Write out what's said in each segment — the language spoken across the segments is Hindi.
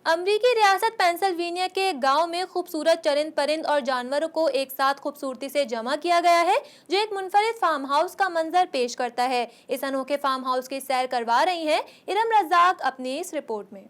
अमेरिकी रियासत पेंसिल्वेनिया के गांव में खूबसूरत चरिंद परिंद और जानवरों को एक साथ खूबसूरती से जमा किया गया है, जो एक मुनफरिद फार्म हाउस का मंजर पेश करता है। इस अनोखे फार्म हाउस की सैर करवा रही हैं इरम रज़ाक अपनी इस रिपोर्ट में।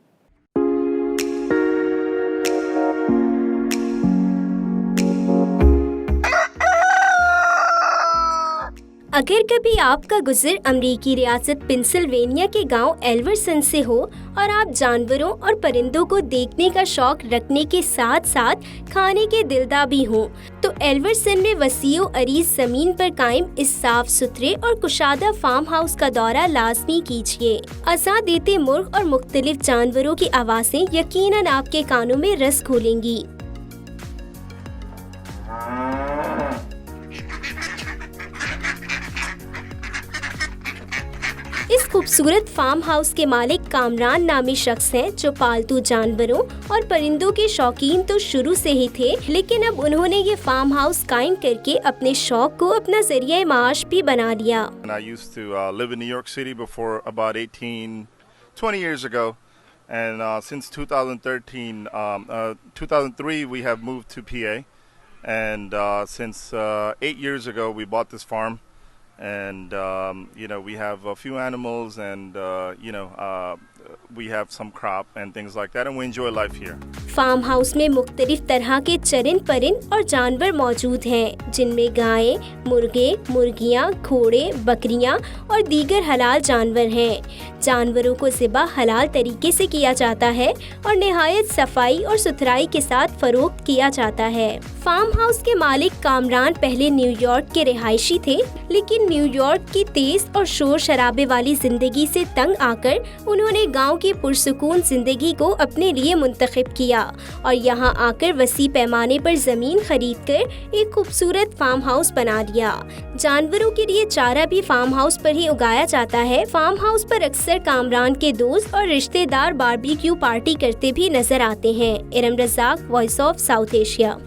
अगर कभी आपका गुजर अमेरिकी रियासत पेंसिल्वेनिया के गांव एल्वर्सन से हो और आप जानवरों और परिंदों को देखने का शौक रखने के साथ साथ खाने के दिलदा भी हों, तो एल्वर्सन में वसीओ अरीज जमीन पर कायम इस साफ सुथरे और कुशादा फार्म हाउस का दौरा लाजमी कीजिए। अज़ा देते मुर्ग और मुख्तलिफ जानवरों की आवाज़ें यकीनन आपके कानों में रस घोलेंगी। इस खूबसूरत फार्म हाउस के मालिक कामरान नामी शख्स हैं, जो पालतू जानवरों और परिंदों के शौकीन तो शुरू से ही थे, लेकिन अब उन्होंने ये फार्म हाउस कायम करके अपने शौक को अपना जरिया माश भी बना लिया। I used to live in New York City before about 20 years ago, and since 2003 we have moved to PA, and since 8 years ago we bought this farm. And we have a few animals, and we have some crop and things like that, and we enjoy life here. Farmhouse में मुख्तलिफ तरह के चरिंद परिंद और जानवर मौजूद हैं, जिनमें गायें, मुर्गे, मुर्गियां, घोड़े, बकरियां और दीगर हलाल जानवर हैं। जानवरों को ज़िबा हलाल तरीके से किया जाता है और निहायत सफाई और सुथराई के साथ फरोख्त किया जाता है। फार्म हाउस के मालिक कामरान पहले न्यूयॉर्क के रिहायशी थे, लेकिन न्यूयॉर्क की तेज और शोर शराबे वाली जिंदगी से तंग आकर उन्होंने गांव की पुरसुकून जिंदगी को अपने लिए मुंतखब किया और यहां आकर वसी पैमाने पर जमीन खरीदकर एक खूबसूरत फार्म हाउस बना लिया। जानवरों के लिए चारा भी फार्म हाउस पर ही उगाया जाता है। फार्म हाउस पर अक्सर कामरान के दोस्त और रिश्तेदार बारबेक्यू पार्टी करते भी नजर आते हैं। Iram Razzaq, voice of South Asia.